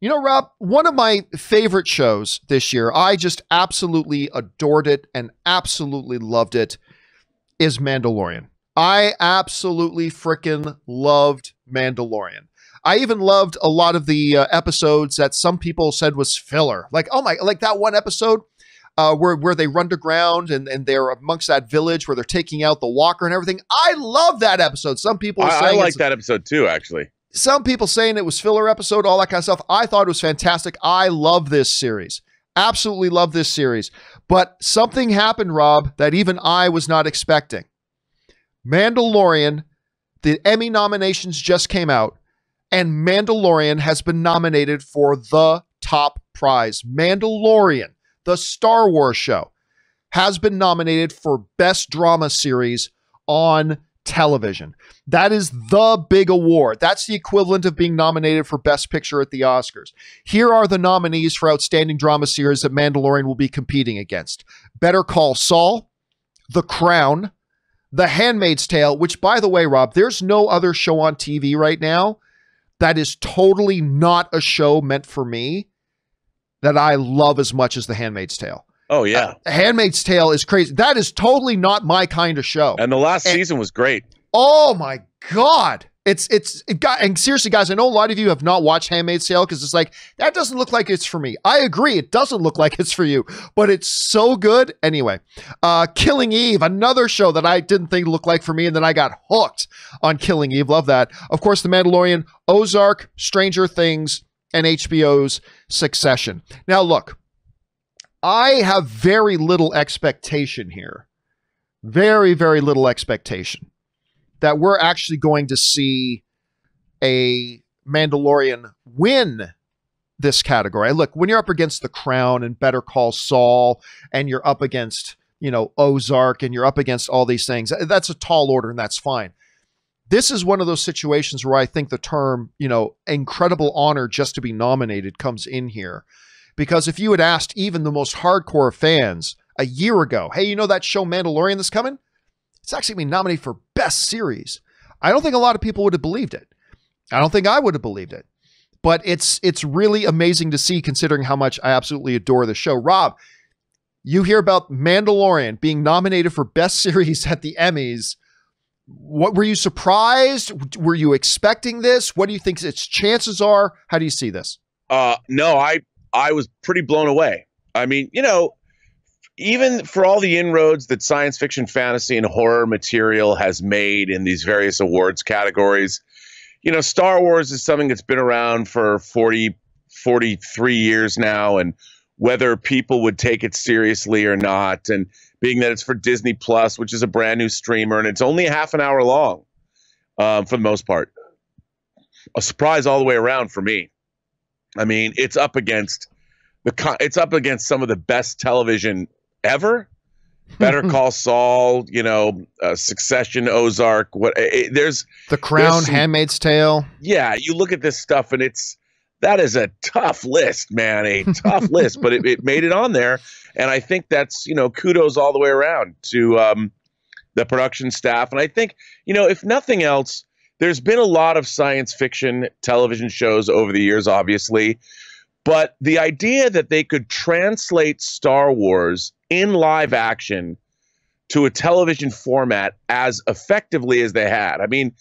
You know, Rob, one of my favorite shows this year, I just absolutely adored it and absolutely loved it, is Mandalorian. I absolutely freaking loved Mandalorian. I even loved a lot of the episodes that some people said was filler. Like, oh my, like that one episode where they run to ground and they're amongst that village where they're taking out the walker and everything. I love that episode. Some people are saying I like that episode too, actually. Some people saying it was filler episode, all that kind of stuff. I thought it was fantastic. I love this series. Absolutely love this series. But something happened, Rob, that even I was not expecting. Mandalorian, the Emmy nominations just came out, and Mandalorian has been nominated for the top prize. Mandalorian, the Star Wars show, has been nominated for Best Drama Series on television. That is the big award. That's the equivalent of being nominated for Best Picture at the Oscars. Here are the nominees for Outstanding Drama Series that Mandalorian will be competing against. Better Call Saul, The Crown, The Handmaid's Tale, which, by the way, Rob, there's no other show on TV right now that is totally not a show meant for me that I love as much as The Handmaid's Tale. Oh, yeah. Handmaid's Tale is crazy. That is totally not my kind of show. And the last season was great. Oh, my God. And seriously, guys, I know a lot of you have not watched Handmaid's Tale because it's like, that doesn't look like it's for me. I agree. It doesn't look like it's for you, but it's so good. Anyway, Killing Eve, another show that I didn't think looked like for me, and then I got hooked on Killing Eve. Love that. Of course, The Mandalorian, Ozark, Stranger Things, and HBO's Succession. Now, look, I have very little expectation here. Very, very little expectation that we're actually going to see a Mandalorian win this category. Look, when you're up against The Crown and Better Call Saul, and you're up against, Ozark, and you're up against all these things, that's a tall order, and that's fine. This is one of those situations where I think the term, incredible honor just to be nominated comes in here. Because if you had asked even the most hardcore fans a year ago, hey, that show Mandalorian that's coming? It's actually been nominated for Best Series. I don't think a lot of people would have believed it. I don't think I would have believed it. But it's really amazing to see, considering how much I absolutely adore the show. Rob, you hear about Mandalorian being nominated for Best Series at the Emmys. What, were you surprised? Were you expecting this? What do you think its chances are? How do you see this? No, I was pretty blown away. I mean, even for all the inroads that science fiction, fantasy, and horror material has made in these various awards categories, Star Wars is something that's been around for 43 years now, and whether people would take it seriously or not, and being that it's for Disney Plus, which is a brand new streamer, and it's only a half an hour long, for the most part. A surprise all the way around for me. I mean, it's up against some of the best television ever. Better Call Saul, Succession, Ozark. There's The Crown, Handmaid's Tale. Yeah, you look at this stuff, and that is a tough list, man, a tough list. But it made it on there, and I think that's kudos all the way around to the production staff. And I think if nothing else, there's been a lot of science fiction television shows over the years, obviously. But the idea that they could translate Star Wars in live action to a television format as effectively as they had. I mean,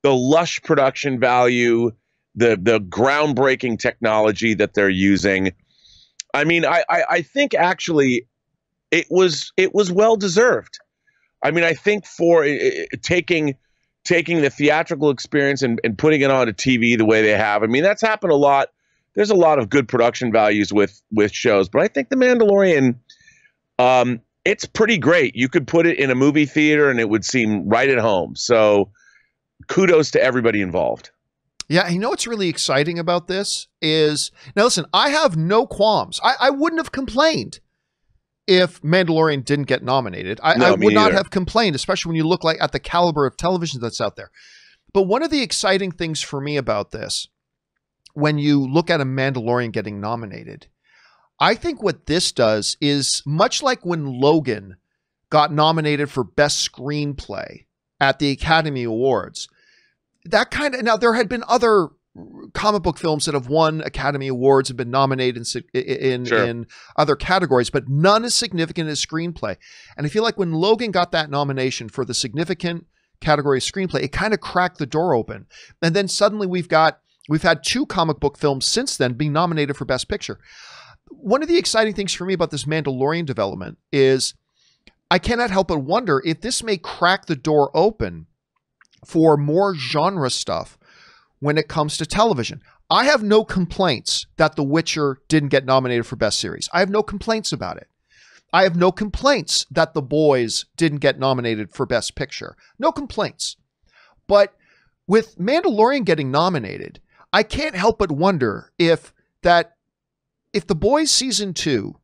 the lush production value, the groundbreaking technology that they're using. I mean, I think actually it was well deserved. I mean, I think for taking the theatrical experience and putting it onto TV the way they have. I mean, that's happened a lot. There's a lot of good production values with shows, but I think The Mandalorian, it's pretty great. You could put it in a movie theater and it would seem right at home. So kudos to everybody involved. Yeah, what's really exciting about this is, now listen, I have no qualms. I wouldn't have complained if Mandalorian didn't get nominated. I would not have complained, especially when you look at the caliber of television that's out there. But one of the exciting things for me about this, when you look at a Mandalorian getting nominated, I think what this does is much like when Logan got nominated for Best Screenplay at the Academy Awards. Now there had been other comic book films that have won Academy Awards have been nominated in other categories, but none as significant as screenplay. And I feel like when Logan got that nomination for the significant category of screenplay, it kind of cracked the door open. And then suddenly we've had 2 comic book films since then being nominated for Best Picture. One of the exciting things for me about this Mandalorian development is I cannot help but wonder if this may crack the door open for more genre stuff when it comes to television. I have no complaints that The Witcher didn't get nominated for Best Series. I have no complaints about it. I have no complaints that The Boys didn't get nominated for Best Picture. No complaints. But with Mandalorian getting nominated, I can't help but wonder if The Boys Season 2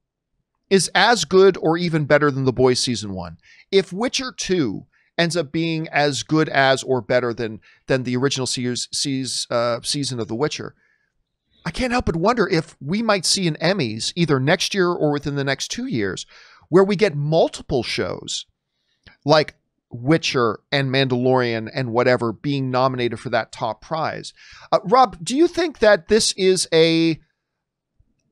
is as good or even better than The Boys Season 1, if Witcher 2 ends up being as good as or better than the original season of The Witcher, I can't help but wonder if we might see an Emmys either next year or within the next 2 years where we get multiple shows like Witcher and Mandalorian and whatever being nominated for that top prize. Rob, do you think that this is an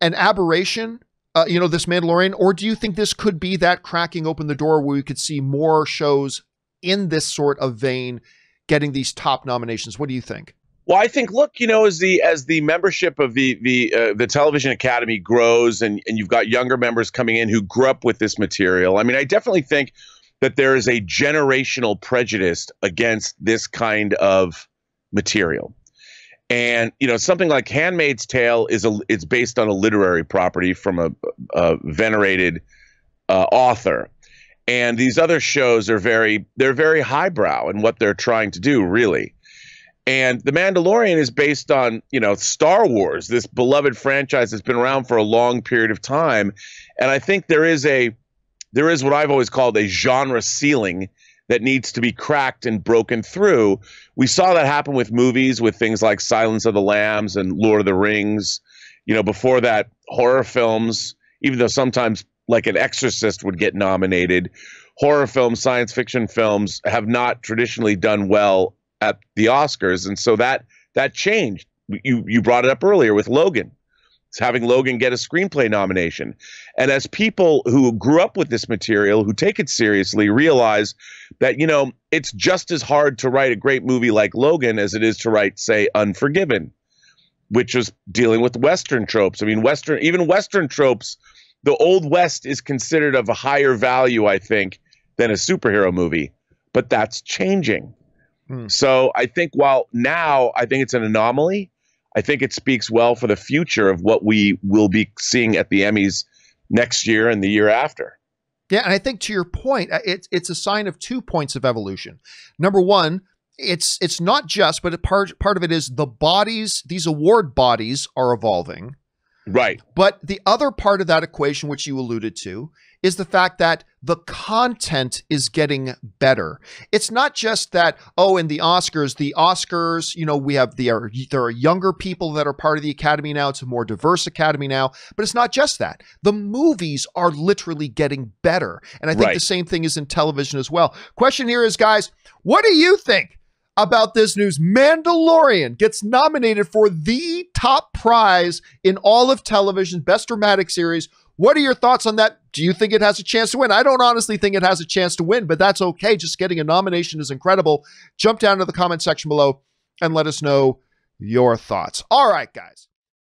aberration, this Mandalorian, or do you think this could be that cracking open the door where we could see more shows in this sort of vein getting these top nominations? What do you think? Well, I think, look, as the membership of the Television Academy grows and you've got younger members coming in who grew up with this material, I mean, I definitely think that there is a generational prejudice against this kind of material. And, something like Handmaid's Tale it's based on a literary property from a venerated author. And these other shows they're very highbrow in what they're trying to do, really. And The Mandalorian is based on, Star Wars, this beloved franchise that's been around for a long period of time. And I think there is what I've always called a genre ceiling that needs to be cracked and broken through. We saw that happen with movies, with things like Silence of the Lambs and Lord of the Rings. Before that, horror films, even though sometimes like An Exorcist would get nominated, horror films, science fiction films have not traditionally done well at the Oscars. And so that changed. You brought it up earlier with Logan. It's having Logan get a screenplay nomination. And as people who grew up with this material, who take it seriously, realize that, it's just as hard to write a great movie like Logan as it is to write, say, Unforgiven, which is dealing with Western tropes. I mean, even Western tropes, the Old West is considered of a higher value, I think, than a superhero movie. But that's changing. So I think while now I think it's an anomaly, I think it speaks well for the future of what we will be seeing at the Emmys next year and the year after. Yeah, and I think to your point, it's a sign of 2 points of evolution. Number one, it's not just, but part of it is the bodies, these award bodies are evolving. Right. But the other part of that equation, which you alluded to, is the fact that the content is getting better. It's not just that, in the Oscars, we have there are younger people that are part of the Academy now. It's a more diverse Academy now, but it's not just that. The movies are literally getting better. And I think the same thing is in television as well. Question here is, guys, what do you think about this news? Mandalorian gets nominated for the top prize in all of television, Best Dramatic Series. What are your thoughts on that? Do you think it has a chance to win? I don't honestly think it has a chance to win, but that's okay. Just getting a nomination is incredible. Jump down to the comment section below and let us know your thoughts. All right, guys.